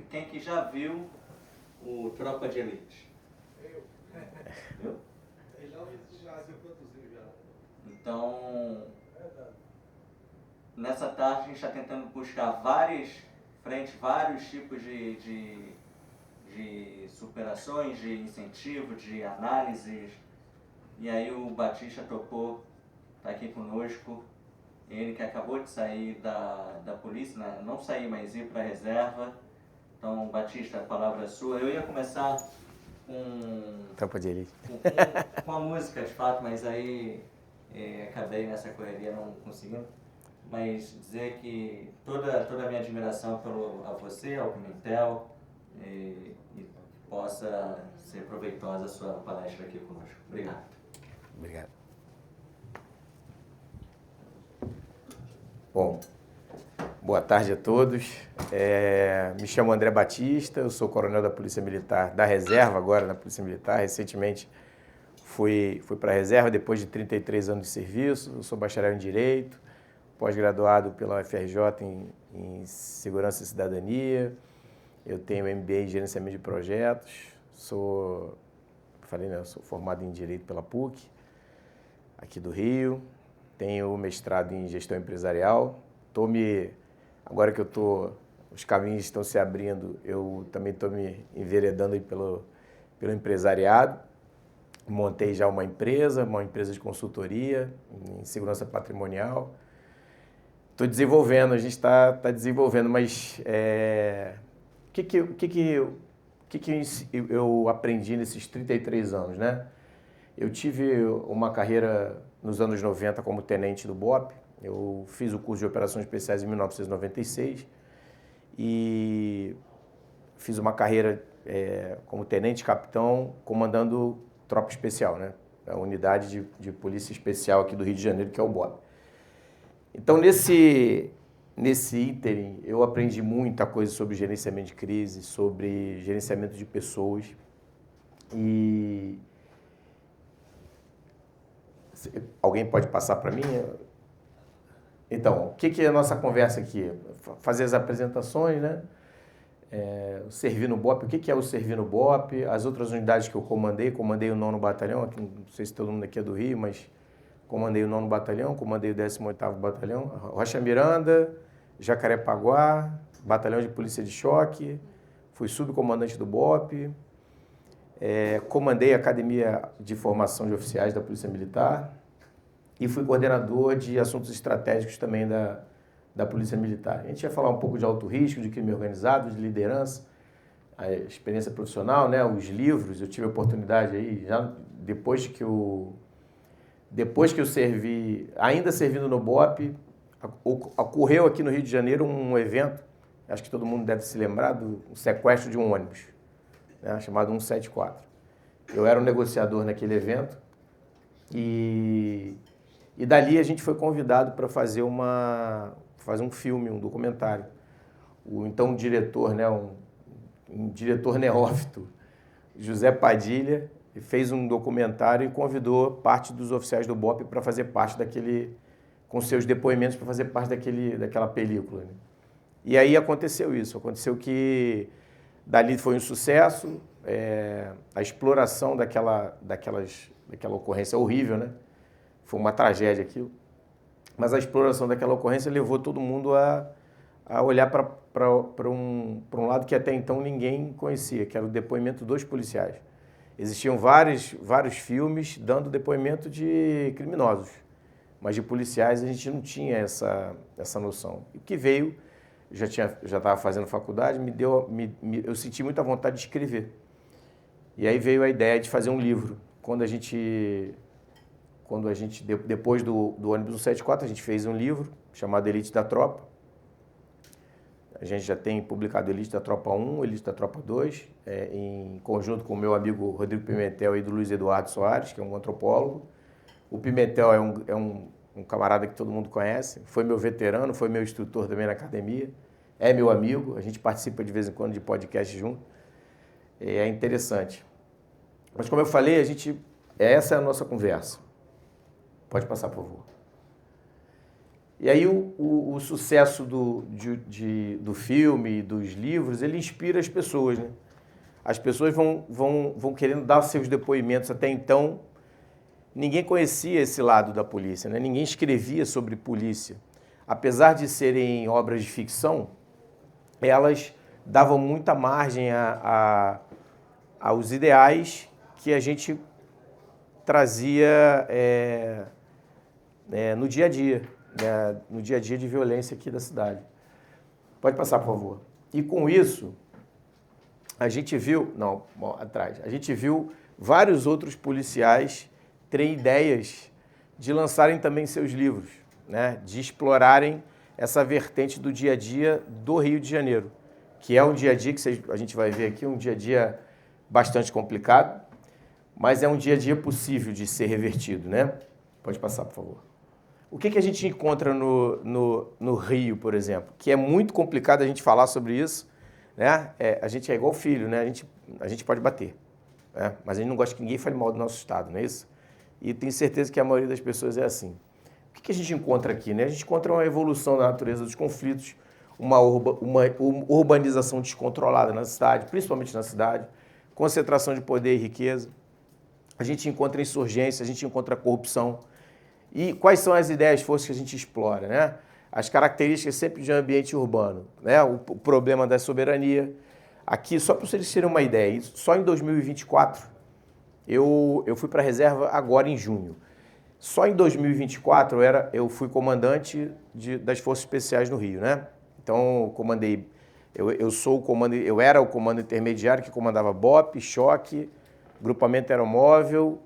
quem que já viu o Tropa de Elite? Viu? Então, nessa tarde a gente está tentando buscar vários tipos de superações, de incentivo, de análises. E aí o Batista topou estar aqui conosco. Ele que acabou de sair da polícia, né? Não sair, mas ir para a reserva. Então, Batista, a palavra é sua. Eu ia começar Tropa de Elite. com a música, de fato, mas aí acabei nessa correria não conseguindo. Mas dizer que toda a minha admiração a você, ao Pimentel, e possa ser proveitosa a sua palestra aqui conosco. Obrigado. Obrigado. Bom, boa tarde a todos. Me chamo André Batista, eu sou coronel da Polícia Militar, da reserva agora na Polícia Militar. Recentemente fui para a reserva depois de 33 anos de serviço. Eu sou bacharel em Direito, pós-graduado pela UFRJ em Segurança e Cidadania. Eu tenho MBA em Gerenciamento de Projetos. Sou formado em Direito pela PUC, aqui do Rio. Tenho mestrado em Gestão Empresarial. Agora que os caminhos estão se abrindo, eu também estou me enveredando aí pelo empresariado. Montei já uma empresa de consultoria em segurança patrimonial. Estou desenvolvendo, a gente está desenvolvendo, mas o que eu aprendi nesses 33 anos, né? Eu tive uma carreira nos anos 90 como tenente do BOP. Eu fiz o curso de Operações Especiais em 1996 e fiz uma carreira como tenente-capitão comandando tropa especial, né? A unidade de polícia especial aqui do Rio de Janeiro, que é o BOP. Então, nesse ínterim, eu aprendi muita coisa sobre gerenciamento de crise, sobre gerenciamento de pessoas. E alguém pode passar para mim? Então, o que é a nossa conversa aqui? Fazer as apresentações, né? Servir no BOP, o que é o servir no BOP? As outras unidades que eu comandei o 9º Batalhão, aqui, não sei se todo mundo aqui é do Rio, mas comandei o 9º Batalhão, comandei o 18º Batalhão, Rocha Miranda, Jacarepaguá, Batalhão de Polícia de Choque, fui subcomandante do BOP, comandei a Academia de Formação de Oficiais da Polícia Militar e fui coordenador de assuntos estratégicos também da Polícia Militar. A gente ia falar um pouco de alto risco, de crime organizado, de liderança, a experiência profissional, né, os livros. Eu tive a oportunidade aí, já depois que eu servi, ainda servindo no BOP, ocorreu aqui no Rio de Janeiro um evento, acho que todo mundo deve se lembrar, do sequestro de um ônibus, né, chamado 174. Eu era um negociador naquele evento e dali a gente foi convidado para fazer um filme, um documentário. O então diretor, né, um diretor neófito, José Padilha, fez um documentário e convidou parte dos oficiais do BOP para fazer parte com seus depoimentos, para fazer parte daquela película, né? E aí aconteceu que dali foi um sucesso, a exploração daquela ocorrência horrível, né? Foi uma tragédia aquilo, mas a exploração daquela ocorrência levou todo mundo a olhar para um lado que até então ninguém conhecia, que era o depoimento dos policiais. Existiam vários filmes dando depoimento de criminosos, mas de policiais a gente não tinha essa noção. E o que veio, já estava fazendo faculdade, eu senti muita vontade de escrever. E aí veio a ideia de fazer um livro. Quando a gente depois do ônibus 174, a gente fez um livro chamado Elite da Tropa. A gente já tem publicado Elite da Tropa 1, Elite da Tropa 2, em conjunto com o meu amigo Rodrigo Pimentel e do Luiz Eduardo Soares, que é um antropólogo. O Pimentel é um camarada que todo mundo conhece, foi meu veterano, foi meu instrutor também na academia, é meu amigo, a gente participa de vez em quando de podcast junto, é interessante. Mas como eu falei, essa é a nossa conversa. Pode passar, por favor. E aí o sucesso do filme, dos livros, ele inspira as pessoas, né? As pessoas vão querendo dar seus depoimentos. Até então, ninguém conhecia esse lado da polícia, né? Ninguém escrevia sobre polícia. Apesar de serem obras de ficção, elas davam muita margem aos ideais que a gente trazia no dia a dia, né? No dia a dia de violência aqui da cidade. Pode passar, por favor. E com isso, a gente viu, atrás, a gente viu vários outros policiais terem ideias de lançarem também seus livros, né? De explorarem essa vertente do dia a dia do Rio de Janeiro, que é um dia a dia que a gente vai ver aqui, um dia a dia bastante complicado, mas é um dia a dia possível de ser revertido, né? Pode passar, por favor. O que a gente encontra no Rio, por exemplo, que é muito complicado a gente falar sobre isso, né? A gente é igual filho, né? A gente pode bater, né? Mas a gente não gosta que ninguém fale mal do nosso estado, não é isso? E tenho certeza que a maioria das pessoas é assim. O que a gente encontra aqui, né? A gente encontra uma evolução da natureza dos conflitos, uma urbanização descontrolada na cidade, principalmente na cidade, concentração de poder e riqueza. A gente encontra insurgência, a gente encontra corrupção. E quais são as ideias, forças que a gente explora, né? As características sempre de um ambiente urbano, né? O problema da soberania. Aqui, só para vocês terem uma ideia, só em 2024, eu fui para a reserva agora em junho. Só em 2024 eu fui comandante das Forças Especiais no Rio, né? Então, eu era o comando intermediário que comandava BOP, choque, grupamento aeromóvel,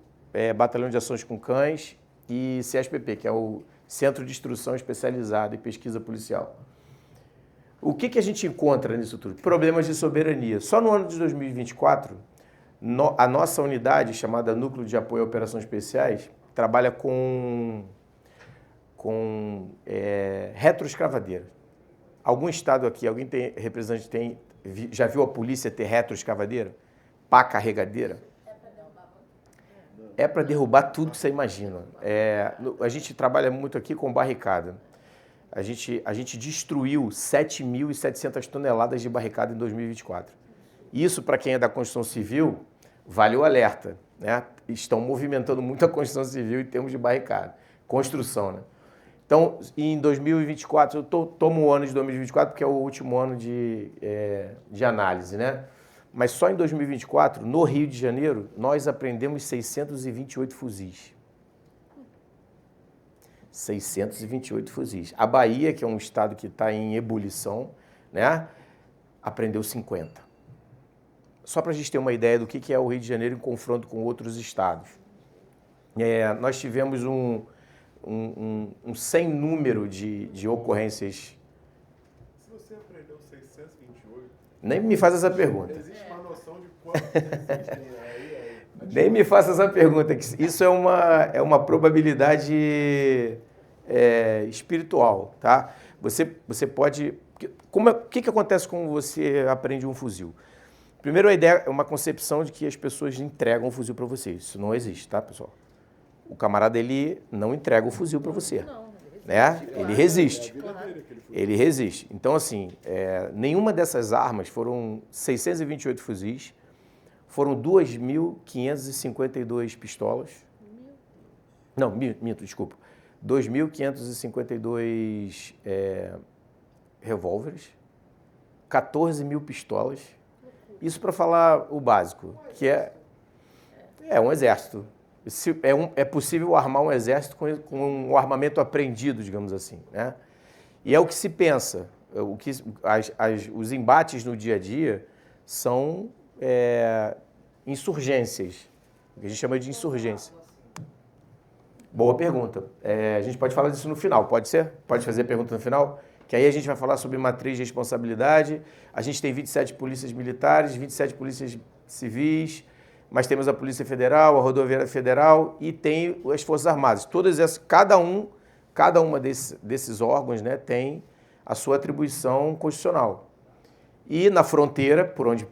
batalhão de ações com cães e CSPP, que é o Centro de Instrução Especializado e Pesquisa Policial. O que a gente encontra nisso tudo? Problemas de soberania. Só no ano de 2024, a nossa unidade, chamada Núcleo de Apoio a Operações Especiais, trabalha com retroescavadeira. Algum estado aqui, alguém representante já viu a polícia ter retroescavadeira? Pá carregadeira? É para derrubar tudo que você imagina. A gente trabalha muito aqui com barricada. A gente destruiu 7.700 toneladas de barricada em 2024. Isso, para quem é da construção civil, vale o alerta, né? Estão movimentando muito a construção civil em termos de barricada. Construção, né? Então, em 2024, eu tomo o ano de 2024 porque é o último ano de análise, né? Mas só em 2024, no Rio de Janeiro, nós apreendemos 628 fuzis. 628 fuzis. A Bahia, que é um estado que está em ebulição, né, apreendeu 50. Só para a gente ter uma ideia do que é o Rio de Janeiro em confronto com outros estados. Nós tivemos um sem número de ocorrências. Se você apreendeu 628... Nem me faça essa pergunta. Existe uma noção de quanto existem aí? Nem me faça essa pergunta. Isso é uma probabilidade espiritual, tá? Você pode... O que acontece quando você aprende um fuzil? Primeiro, a ideia é uma concepção de que as pessoas entregam o fuzil para você. Isso não existe, tá, pessoal? O camarada, ele não entrega o fuzil para você, né? Ele resiste. Ele resiste. Então, assim, nenhuma dessas armas, foram 628 fuzis, foram 2.552 pistolas. Não, minto, desculpa. 2.552 revólveres, 14.000 pistolas. Isso para falar o básico, que é um exército. É possível armar um exército com um armamento apreendido, digamos assim, né? E é o que se pensa. Os embates no dia a dia são insurgências, que a gente chama de insurgência. Boa pergunta. A gente pode falar disso no final, pode ser? Pode fazer a pergunta no final? Que aí a gente vai falar sobre matriz de responsabilidade. A gente tem 27 polícias militares, 27 polícias civis, mas temos a Polícia Federal, a Rodoviária Federal e tem as Forças Armadas. Todas essas, cada uma desses órgãos, né, tem a sua atribuição constitucional. E na fronteira, por onde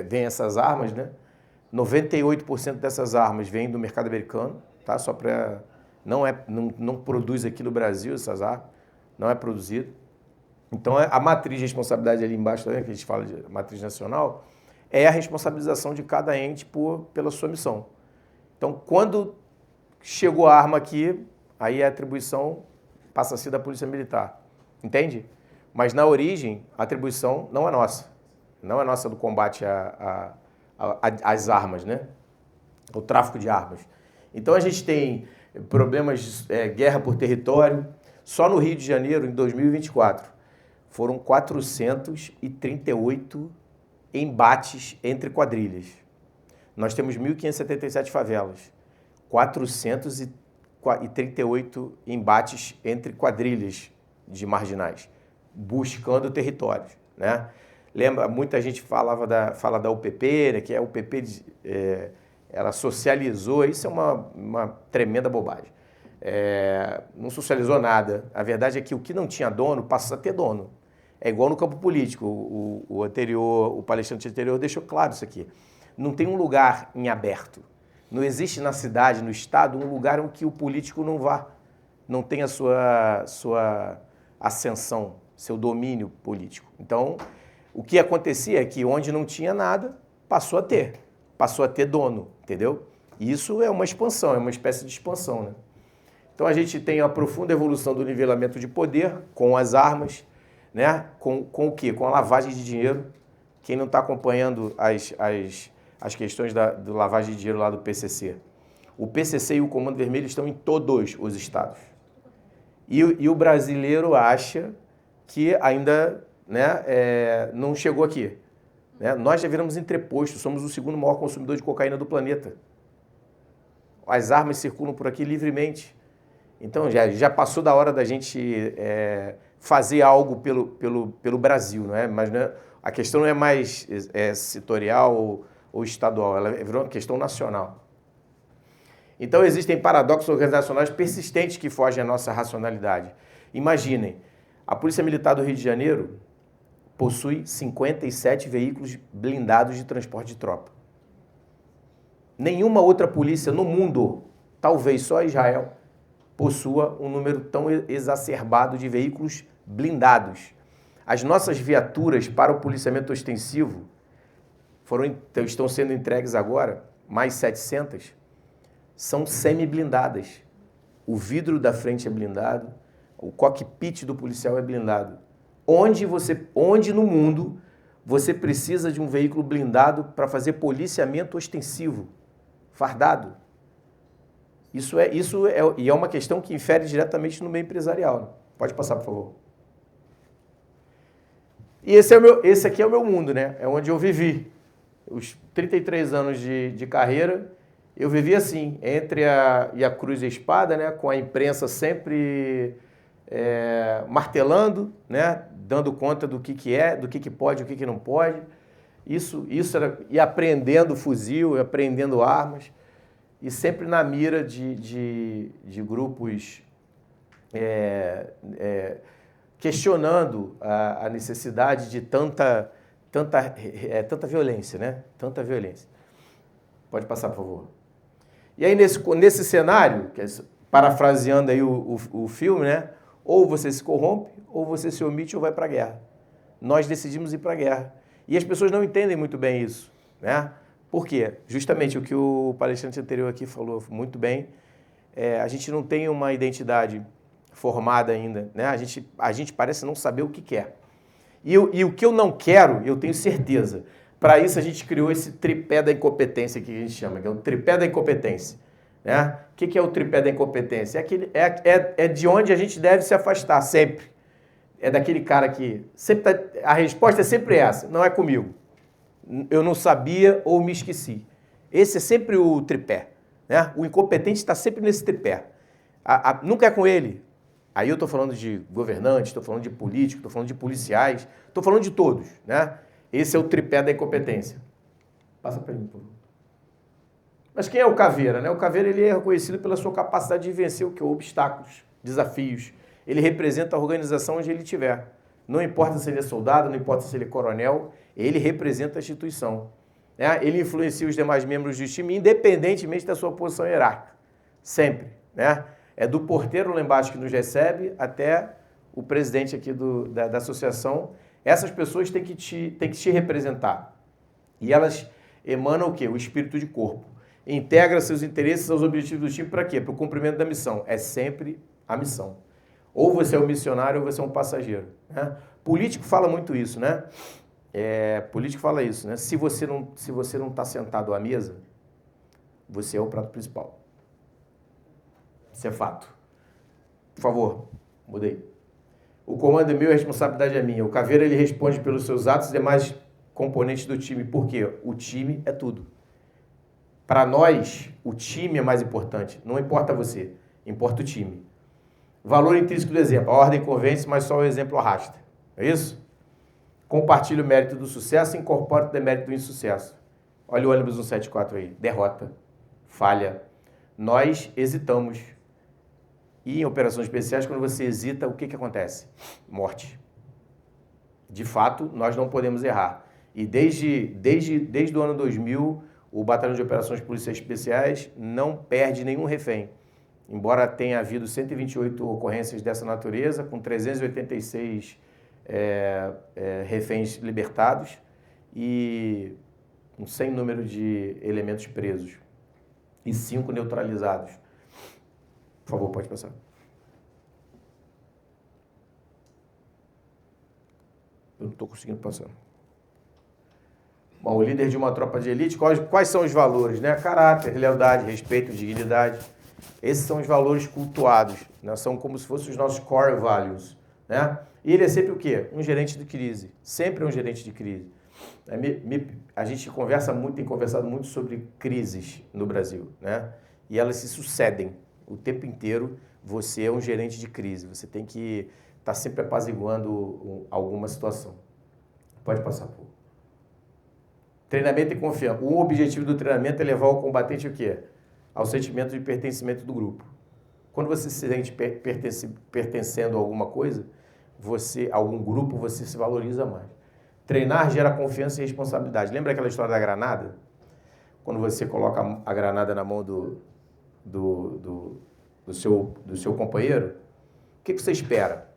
vêm essas armas, né, 98% dessas armas vêm do mercado americano, tá? Só para não produz aqui no Brasil essas armas, não é produzido. Então, a matriz de responsabilidade ali embaixo, também, que a gente fala de matriz nacional, é a responsabilização de cada ente pela sua missão. Então, quando chegou a arma aqui, aí a atribuição passa a ser da Polícia Militar, entende? Mas na origem, a atribuição não é nossa. Não é nossa do combate às armas, né? O tráfico de armas. Então, a gente tem problemas de guerra por território. Só no Rio de Janeiro, em 2024, foram 438 embates entre quadrilhas. Nós temos 1.577 favelas, 438 embates entre quadrilhas de marginais, buscando territórios, né? Lembra, muita gente fala da UPP, né, que a UPP ela socializou, isso é uma tremenda bobagem. Não socializou nada. A verdade é que o que não tinha dono passa a ter dono. É igual no campo político. O palestrante anterior deixou claro isso aqui. Não tem um lugar em aberto. Não existe na cidade, no estado, um lugar em que o político não vá. Não tem a sua ascensão, seu domínio político. Então, o que acontecia é que onde não tinha nada, passou a ter dono, entendeu? E isso é uma expansão, é uma espécie de expansão, né? Então a gente tem a profunda evolução do nivelamento de poder com as armas, né? Com o quê? Com a lavagem de dinheiro. Quem não está acompanhando as questões do lavagem de dinheiro lá do PCC. O PCC e o Comando Vermelho estão em todos os estados. E o brasileiro acha que ainda, né, não chegou aqui. Né? Nós já viramos entrepostos, somos o segundo maior consumidor de cocaína do planeta. As armas circulam por aqui livremente. Então já passou da hora da gente fazer algo pelo Brasil, não é? Mas não é, a questão não é mais setorial ou estadual, ela virou uma questão nacional. Então existem paradoxos organizacionais persistentes que fogem à nossa racionalidade. Imaginem, a Polícia Militar do Rio de Janeiro possui 57 veículos blindados de transporte de tropa. Nenhuma outra polícia no mundo, talvez só Israel, possua um número tão exacerbado de veículos blindados. As nossas viaturas para o policiamento ostensivo estão sendo entregues agora, mais 700, são semi-blindadas. O vidro da frente é blindado, o cockpit do policial é blindado. Onde no mundo você precisa de um veículo blindado para fazer policiamento ostensivo, fardado? Isso é uma questão que infere diretamente no meio empresarial. Pode passar, por favor. E esse aqui é o meu mundo, né? É onde eu vivi. Os 33 anos de carreira, eu vivi assim, entre a cruz e a espada, né? Com a imprensa sempre martelando, né? Dando conta do que é, do que pode, o que não pode. Isso era, e aprendendo fuzil, aprendendo armas, e sempre na mira de grupos questionando a necessidade de tanta violência, né? Tanta violência. Pode passar, por favor. E aí, nesse cenário, parafraseando aí o filme, né? Ou você se corrompe, ou você se omite ou vai para a guerra. Nós decidimos ir para a guerra. E as pessoas não entendem muito bem isso, né? Por quê? Justamente o que o palestrante anterior aqui falou muito bem. A gente não tem uma identidade formada ainda, né? A gente parece não saber o que quer. E o que eu não quero, eu tenho certeza. Para isso, a gente criou esse tripé da incompetência que a gente chama, que é o tripé da incompetência. Né? O que é o tripé da incompetência? É de onde a gente deve se afastar, sempre. É daquele cara que sempre a resposta é sempre essa, não é comigo. Eu não sabia ou me esqueci. Esse é sempre o tripé. Né? O incompetente está sempre nesse tripé. Nunca é com ele. Aí eu estou falando de governantes, estou falando de políticos, estou falando de policiais, estou falando de todos. Né? Esse é o tripé da incompetência. Passa para mim, por favor. Mas quem é o Caveira? Né? O Caveira ele é reconhecido pela sua capacidade de vencer obstáculos, desafios. Ele representa a organização onde ele estiver. Não importa se ele é soldado, não importa se ele é coronel, ele representa a instituição. Né? Ele influencia os demais membros do time, independentemente da sua posição hierárquica. Sempre. Né? É do porteiro lá embaixo que nos recebe até o presidente aqui da associação. Essas pessoas têm que te representar. E elas emanam o quê? O espírito de corpo. Integra seus interesses aos objetivos do time para quê? Para o cumprimento da missão. É sempre a missão. Ou você é um missionário ou você é um passageiro. Né? Político fala muito isso, né? Político fala isso, né? Se você não está sentado à mesa, você é o prato principal. Isso é fato. Por favor, mudei. O comando é meu, a responsabilidade é minha. O Caveira, ele responde pelos seus atos e demais componentes do time. Por quê? O time é tudo. Para nós, o time é mais importante. Não importa você, importa o time. Valor intrínseco do exemplo. A ordem convence, mas só o exemplo arrasta. É isso? Compartilha o mérito do sucesso e incorpora o demérito do insucesso. Olha o ônibus 174 aí. Derrota. Falha. Nós hesitamos. E em operações especiais, quando você hesita, o que acontece? Morte. De fato, nós não podemos errar. E desde o ano 2000, o Batalhão de Operações Policiais Especiais não perde nenhum refém. Embora tenha havido 128 ocorrências dessa natureza, com 386 reféns libertados e um sem número de elementos presos e 5 neutralizados. Por favor, pode passar. Eu não estou conseguindo passar. Bom, o líder de uma tropa de elite, quais são os valores? Né? Caráter, lealdade, respeito, dignidade. Esses são os valores cultuados, né? São como se fossem os nossos core values. Né? E ele é sempre o quê? Um gerente de crise. Sempre é um gerente de crise. A gente tem conversado muito sobre crises no Brasil. Né? E elas se sucedem o tempo inteiro. Você é um gerente de crise. Você tem que estar sempre apaziguando alguma situação. Pode passar, por favor. Treinamento e confiança. O objetivo do treinamento é levar o combatente o quê? Ao sentimento de pertencimento do grupo. Quando você se sente pertencendo a alguma coisa, algum grupo, você se valoriza mais. Treinar gera confiança e responsabilidade. Lembra aquela história da granada? Quando você coloca a granada na mão do seu companheiro, o que você espera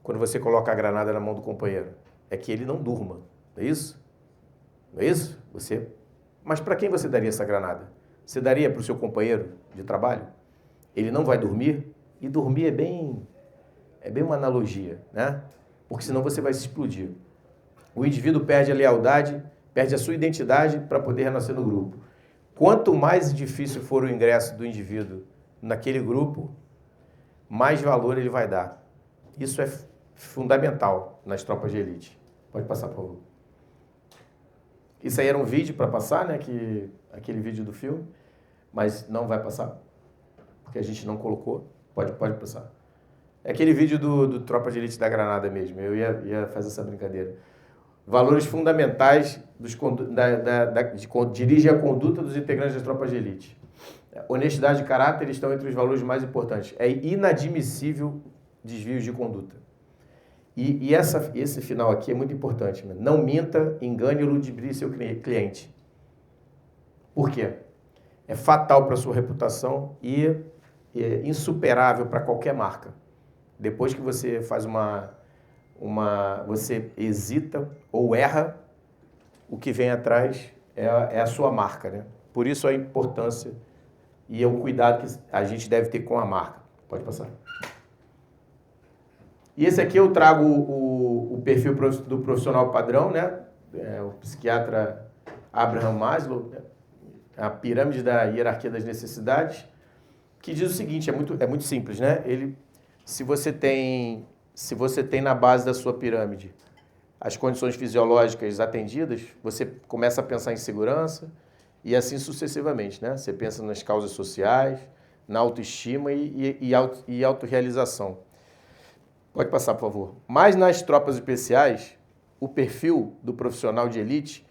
quando você coloca a granada na mão do companheiro? É que ele não durma, não é isso? Não é isso? Mas para quem você daria essa granada? Você daria para o seu companheiro de trabalho? Ele não vai dormir? E dormir é bem uma analogia, né? Porque senão você vai se explodir. O indivíduo perde a lealdade, perde a sua identidade para poder renascer no grupo. Quanto mais difícil for o ingresso do indivíduo naquele grupo, mais valor ele vai dar. Isso é fundamental nas tropas de elite. Pode passar, por favor. Isso aí era um vídeo para passar, né? Aquele vídeo do filme, mas não vai passar, porque a gente não colocou. Pode passar. É aquele vídeo do Tropa de Elite da Granada mesmo. Eu ia fazer essa brincadeira. Valores fundamentais dirigem a conduta dos integrantes das tropas de elite. Honestidade e caráter estão entre os valores mais importantes. É inadmissível desvios de conduta. E esse final aqui é muito importante. Não minta, engane ou ludibrie seu cliente. Por quê? É fatal para a sua reputação e é insuperável para qualquer marca. Depois que você faz você hesita ou erra, o que vem atrás é a sua marca, né? Por isso a importância e o cuidado que a gente deve ter com a marca. Pode passar. E esse aqui eu trago o perfil do profissional padrão, né? O psiquiatra Abraham Maslow, né? A pirâmide da hierarquia das necessidades, que diz o seguinte, é muito simples, né? Se você tem na base da sua pirâmide as condições fisiológicas atendidas, você começa a pensar em segurança e assim sucessivamente, né? Você pensa nas causas sociais, na autoestima e autorrealização. Pode passar, por favor. Mas nas tropas especiais, o perfil do profissional de elite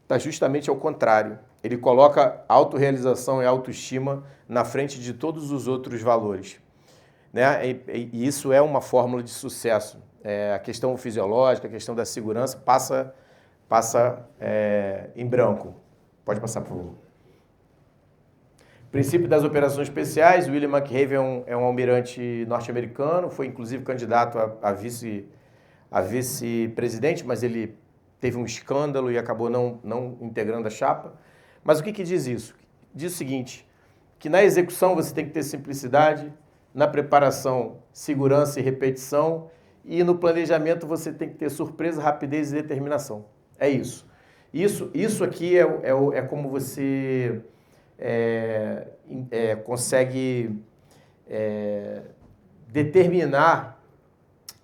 está justamente ao contrário. Ele coloca autorrealização e autoestima na frente de todos os outros valores. Né? E isso é uma fórmula de sucesso. A questão fisiológica, a questão da segurança passa em branco. Pode passar, por favor. Princípio das operações especiais, William McRaven é um almirante norte-americano, foi inclusive candidato a vice-presidente, mas ele teve um escândalo e acabou não integrando a chapa. Mas o que diz isso? Diz o seguinte, que na execução você tem que ter simplicidade, na preparação, segurança e repetição, e no planejamento você tem que ter surpresa, rapidez e determinação. É isso. Isso aqui é como você consegue determinar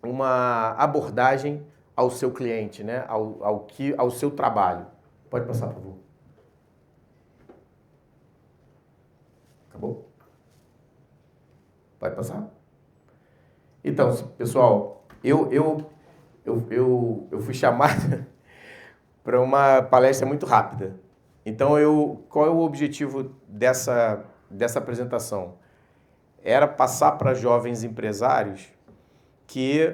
uma abordagem ao seu cliente, né? ao seu trabalho. Pode passar, por favor. Acabou? Pode passar? Então, pessoal, eu fui chamado para uma palestra muito rápida. Então, qual é o objetivo dessa apresentação? Era passar para jovens empresários que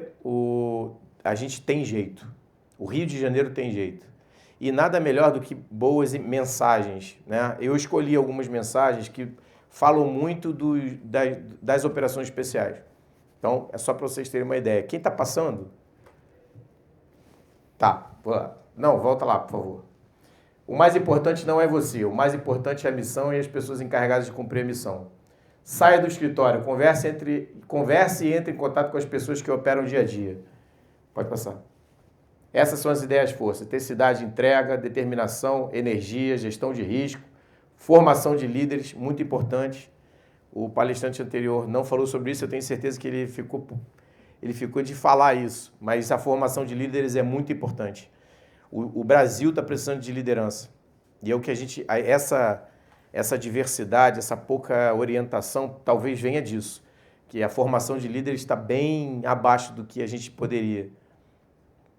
a gente tem jeito. O Rio de Janeiro tem jeito. E nada melhor do que boas mensagens, né? Eu escolhi algumas mensagens que falam muito das operações especiais. Então, é só para vocês terem uma ideia. Quem está passando? Tá, vou lá. Não, volta lá, por favor. O mais importante não é você, o mais importante é a missão e as pessoas encarregadas de cumprir a missão. Saia do escritório, converse e entre em contato com as pessoas que operam dia a dia. Pode passar. Essas são as ideias força. Intensidade, entrega, determinação, energia, gestão de risco, formação de líderes, muito importante. O palestrante anterior não falou sobre isso, eu tenho certeza que ele ficou de falar isso, mas a formação de líderes é muito importante. O Brasil está precisando de liderança. E é o que essa diversidade, essa pouca orientação, talvez venha disso. Que a formação de líderes está bem abaixo do que a gente poderia.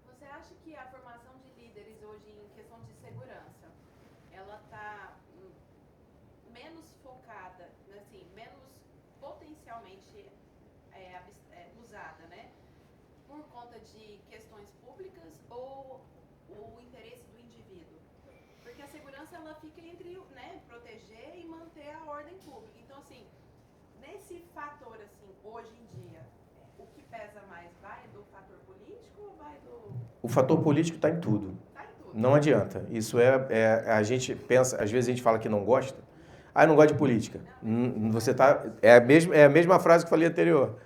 Você acha que a formação de líderes hoje em questão de segurança, ela está menos focada, assim, menos potencialmente usada, né? Por conta de questões públicas ou o interesse do indivíduo? Porque a segurança ela fica entre, né, proteger e manter a ordem pública. Então, assim, nesse fator, assim, hoje em dia, o que pesa mais, vai do fator político ou vai do... O fator político está em tudo. Tá em tudo. Não adianta. Isso a gente pensa, às vezes a gente fala que não gosta. Ah, eu não gosto de política. Você tá, é a mesma frase que eu falei anterior.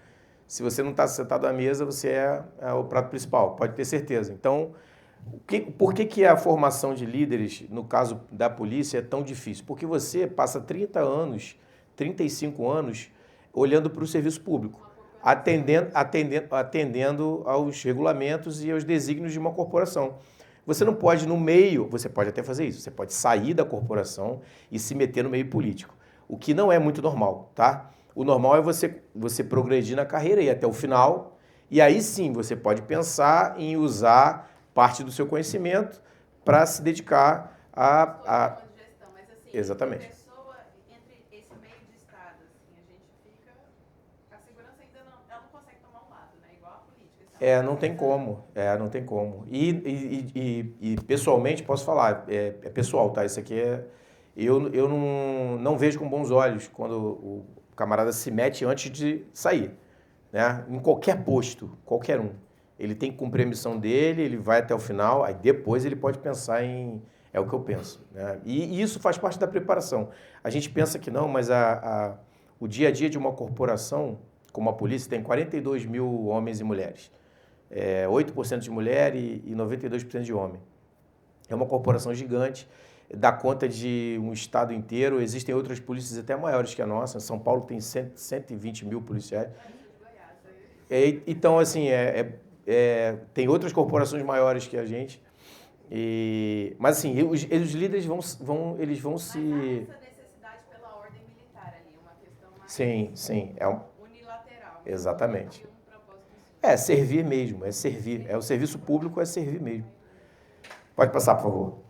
Se você não está sentado à mesa, você é o prato principal, pode ter certeza. Então, por que a formação de líderes, no caso da polícia, é tão difícil? Porque você passa 30 anos, 35 anos, olhando para o serviço público, atendendo aos regulamentos e aos desígnios de uma corporação. Você não pode, no meio, você pode até fazer isso, você pode sair da corporação e se meter no meio político, o que não é muito normal, tá? O normal é você progredir na carreira e ir até o final, e aí sim você pode pensar em usar parte do seu conhecimento para se dedicar a... Gestão, mas assim, Exatamente. a pessoa, entre esse meio de estado, assim, a gente fica... A segurança ainda não, ela não consegue tomar um lado, né? Igual a política. Não tem como. Não tem como. E pessoalmente, posso falar, é pessoal, tá? Isso aqui eu não vejo com bons olhos quando o camarada se mete antes de sair, né? Em qualquer posto, qualquer um. Ele tem que cumprir a missão dele, ele vai até o final, aí depois ele pode pensar em... É o que eu penso, né? E isso faz parte da preparação. A gente pensa que não, mas o dia a dia de uma corporação, como a polícia, tem 42 mil homens e mulheres. 8% de mulher e 92% de homem. É uma corporação gigante, dá conta de um estado inteiro. Existem outras polícias até maiores que a nossa. São Paulo tem 120 mil policiais. Então, assim, tem outras corporações maiores que a gente. Mas, assim, os líderes vão se... Mas há essa necessidade pela ordem militar ali, uma questão mais... Sim. Unilateral. Exatamente. Um propósito. Servir mesmo, é servir. O serviço público é servir mesmo. Pode passar, por favor.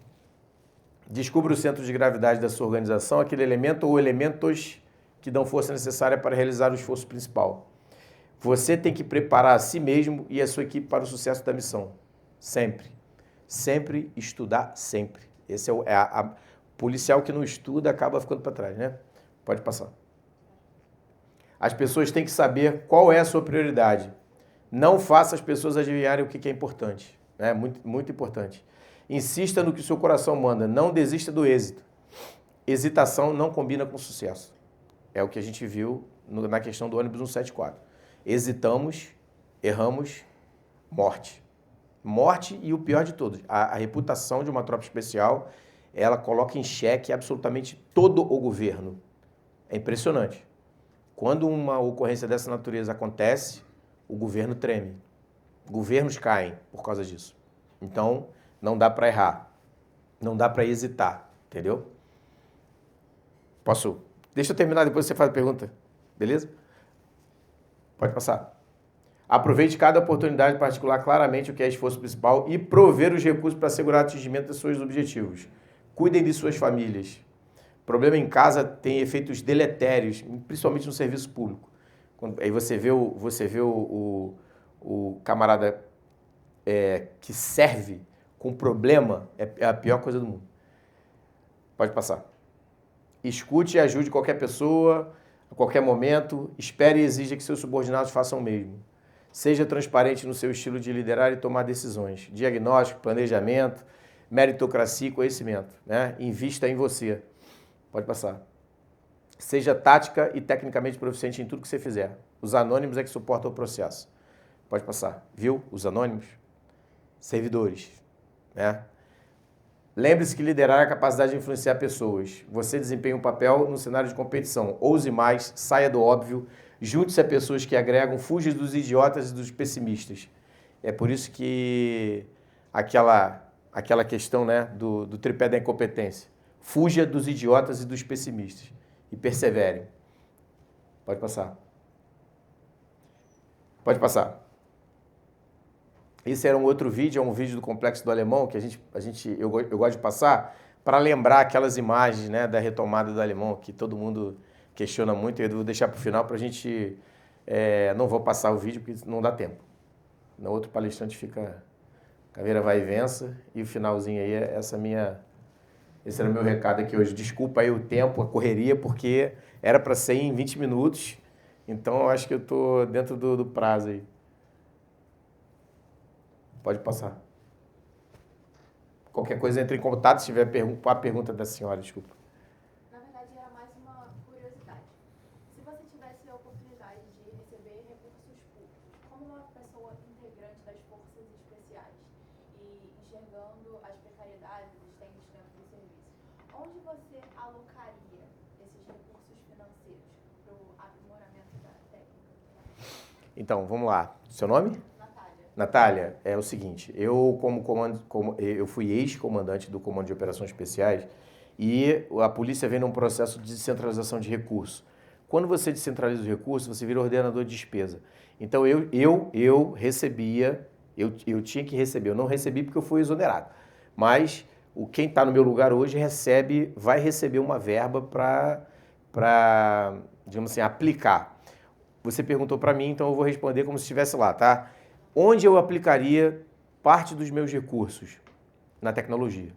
Descubra o centro de gravidade da sua organização, aquele elemento ou elementos que dão força necessária para realizar o esforço principal. Você tem que preparar a si mesmo e a sua equipe para o sucesso da missão. Sempre. Sempre estudar, sempre. Esse policial que não estuda acaba ficando para trás, né? Pode passar. As pessoas têm que saber qual é a sua prioridade. Não faça as pessoas adivinharem o que é importante. É muito, muito importante. Insista no que o seu coração manda. Não desista do êxito. Hesitação não combina com sucesso. É o que a gente viu na questão do ônibus 174. Hesitamos, erramos, morte. Morte e o pior de todos, a reputação de uma tropa especial, ela coloca em xeque absolutamente todo o governo. É impressionante. Quando uma ocorrência dessa natureza acontece, o governo treme. Governos caem por causa disso. Então, não dá para errar. Não dá para hesitar, entendeu? Posso? Deixa eu terminar, depois você faz a pergunta. Beleza? Pode passar. Aproveite cada oportunidade para articular claramente o que é esforço principal e prover os recursos para assegurar o atingimento dos seus objetivos. Cuidem de suas famílias. Problema em casa tem efeitos deletérios, principalmente no serviço público. Aí você vê o camarada que serve com problema, é a pior coisa do mundo. Pode passar. Escute e ajude qualquer pessoa, a qualquer momento. Espere e exija que seus subordinados façam o mesmo. Seja transparente no seu estilo de liderar e tomar decisões. Diagnóstico, planejamento, meritocracia e conhecimento. Né? Invista em você. Pode passar. Seja tática e tecnicamente proficiente em tudo que você fizer. Os anônimos é que suportam o processo. Pode passar. Viu? Os anônimos? Servidores. Né? Lembre-se que liderar é a capacidade de influenciar pessoas. Você desempenha um papel no cenário de competição. Ouse mais, saia do óbvio, junte-se a pessoas que agregam, fuja dos idiotas e dos pessimistas. É por isso que aquela questão, né, do tripé da incompetência. Fuja dos idiotas e dos pessimistas. E perseverem. Pode passar. Pode passar. Esse era um outro vídeo, é um vídeo do Complexo do Alemão, que eu gosto de passar, para lembrar aquelas imagens, né, da retomada do Alemão, que todo mundo questiona muito, e eu vou deixar para o final para a gente... não vou passar o vídeo, porque não dá tempo. No outro palestrante fica... Caveira vai e vença, e o finalzinho aí esse era o meu recado aqui hoje. Desculpa aí o tempo, a correria, porque era para ser em 20 minutos, então eu acho que eu estou dentro do prazo aí. Pode passar. Qualquer coisa, entre em contato se tiver a pergunta da senhora, desculpa. Na verdade, era mais uma curiosidade. Se você tivesse a oportunidade de receber recursos públicos, como uma pessoa integrante das forças especiais e enxergando as precariedades existentes dentro do serviço, onde você alocaria esses recursos financeiros para o aprimoramento da técnica? Então, vamos lá. Seu nome? Natália, é o seguinte, eu eu fui ex-comandante do Comando de Operações Especiais e a polícia vem num processo de descentralização de recursos. Quando você descentraliza os recursos, você vira ordenador de despesa. Então eu recebia, eu tinha que receber, eu não recebi porque eu fui exonerado. Mas quem está no meu lugar hoje vai receber uma verba para, digamos assim, aplicar. Você perguntou para mim, então eu vou responder como se estivesse lá, tá? Onde eu aplicaria parte dos meus recursos? Na tecnologia.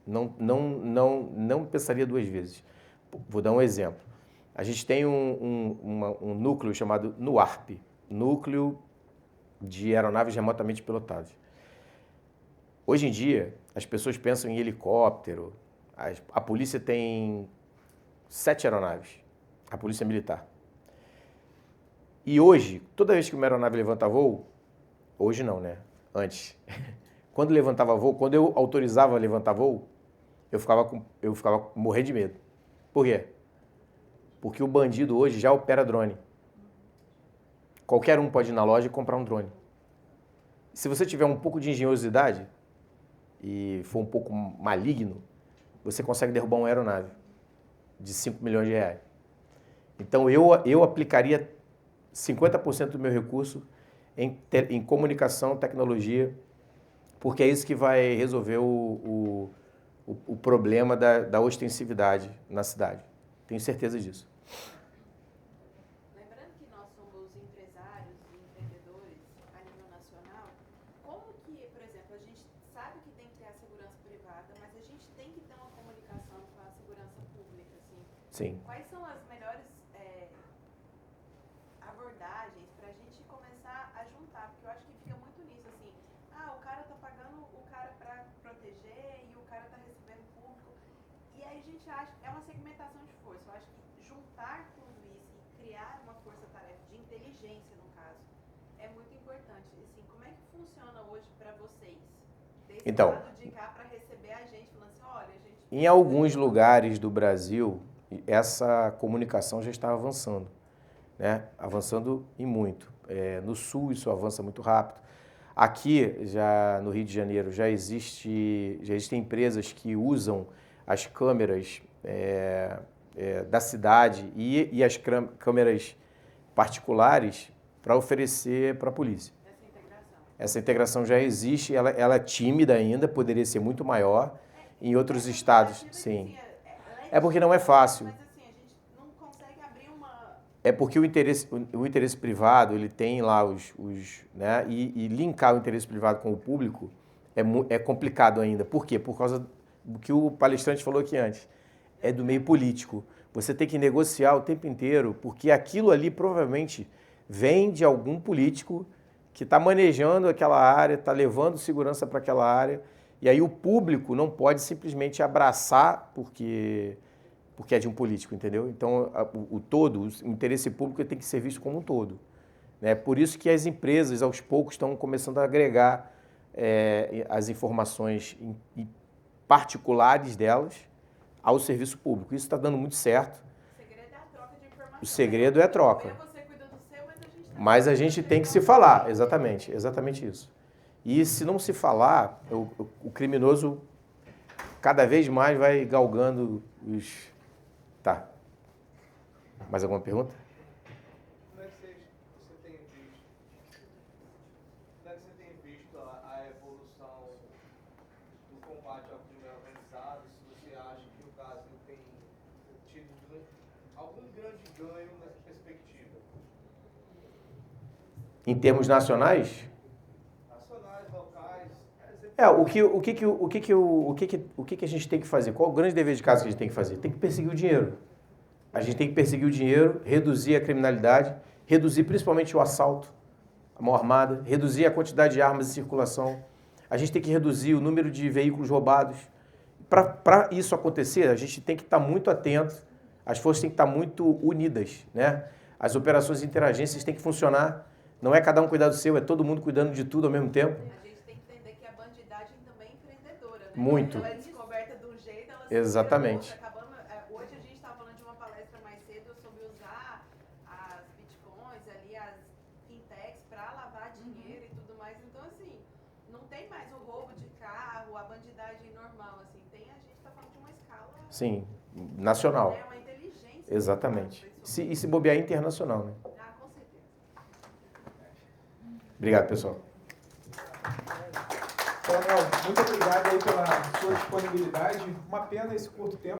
Não pensaria duas vezes. Vou dar um exemplo. A gente tem um núcleo chamado NUARP, Núcleo de Aeronaves Remotamente Pilotadas. Hoje em dia, as pessoas pensam em helicóptero. A polícia tem 7 aeronaves, a polícia militar. E hoje, toda vez que uma aeronave levanta voo, hoje não, né? Antes. Quando levantava voo, quando eu autorizava levantar voo, eu ficava morrendo de medo. Por quê? Porque o bandido hoje já opera drone. Qualquer um pode ir na loja e comprar um drone. Se você tiver um pouco de engenhosidade e for um pouco maligno, você consegue derrubar uma aeronave de 5 milhões de reais. Então eu aplicaria 50% do meu recurso em comunicação, tecnologia, porque é isso que vai resolver o problema da ostensividade na cidade. Tenho certeza disso. Lembrando que nós somos empresários e empreendedores a nível nacional, como que, por exemplo, a gente sabe que tem que ter a segurança privada, mas a gente tem que ter uma comunicação com a segurança pública, assim. Sim. Quais são as melhores abordagens para a gente começar a juntar? Porque eu acho que fica muito nisso, assim, o cara tá pagando o cara para proteger e o cara tá recebendo público. E aí a gente acha, é uma segmentação de força. Eu acho que juntar tudo isso e criar uma força-tarefa de inteligência, no caso, é muito importante. Assim, como é que funciona hoje para vocês? Desse Então, lado de cá para receber a gente, falando assim, olha, a gente... Em alguns lugares do Brasil, essa comunicação já está avançando, né? Avançando e muito. No Sul isso avança muito rápido. Aqui, já no Rio de Janeiro, já existem empresas que usam as câmeras da cidade e as câmeras particulares para oferecer para a polícia. Essa integração já existe, ela é tímida ainda, poderia ser muito maior. Em outros estados, sim. É porque não é fácil. Mas assim, a gente não consegue abrir uma... É porque o interesse privado, ele tem lá né, e linkar o interesse privado com o público é complicado ainda. Por quê? Por causa do que o palestrante falou aqui antes. É do meio político. Você tem que negociar o tempo inteiro, porque aquilo ali provavelmente vem de algum político que está manejando aquela área, está levando segurança para aquela área. E aí o público não pode simplesmente abraçar porque é de um político, entendeu? Então, o interesse público tem que ser visto como um todo. Né? Por isso que as empresas, aos poucos, estão começando a agregar as informações particulares delas ao serviço público. Isso está dando muito certo. O segredo é a troca de informações. O segredo é a troca. Você cuida do seu, mas a gente tem que se falar, exatamente isso. E se não se falar, o criminoso cada vez mais vai galgando os... Tá. Mais alguma pergunta? Como é que você tem visto a evolução do combate ao crime organizado? Se você acha que o Brasil tem tido algum grande ganho nessa perspectiva? Em termos nacionais? O que a gente tem que fazer? Qual o grande dever de casa que a gente tem que fazer? Tem que perseguir o dinheiro. A gente tem que perseguir o dinheiro, reduzir a criminalidade, reduzir principalmente o assalto, a mão armada, reduzir a quantidade de armas em circulação. A gente tem que reduzir o número de veículos roubados. Para isso acontecer, a gente tem que estar muito atento, as forças têm que estar muito unidas, né? As operações de interagências têm que funcionar. Não é cada um cuidar do seu, é todo mundo cuidando de tudo ao mesmo tempo. Muito. Ela é descoberta de um jeito, ela exatamente. Hoje a gente estava falando de uma palestra mais cedo sobre usar as bitcoins ali, as fintechs para lavar dinheiro e tudo mais. Então, assim, não tem mais o roubo de carro, a bandidagem normal, assim. A gente está falando de uma escala... Sim, nacional. É uma inteligência. Exatamente. E se bobear internacional, né? Com certeza. Obrigado, pessoal. Coronel, muito obrigado aí pela sua disponibilidade. Uma pena esse curto tempo.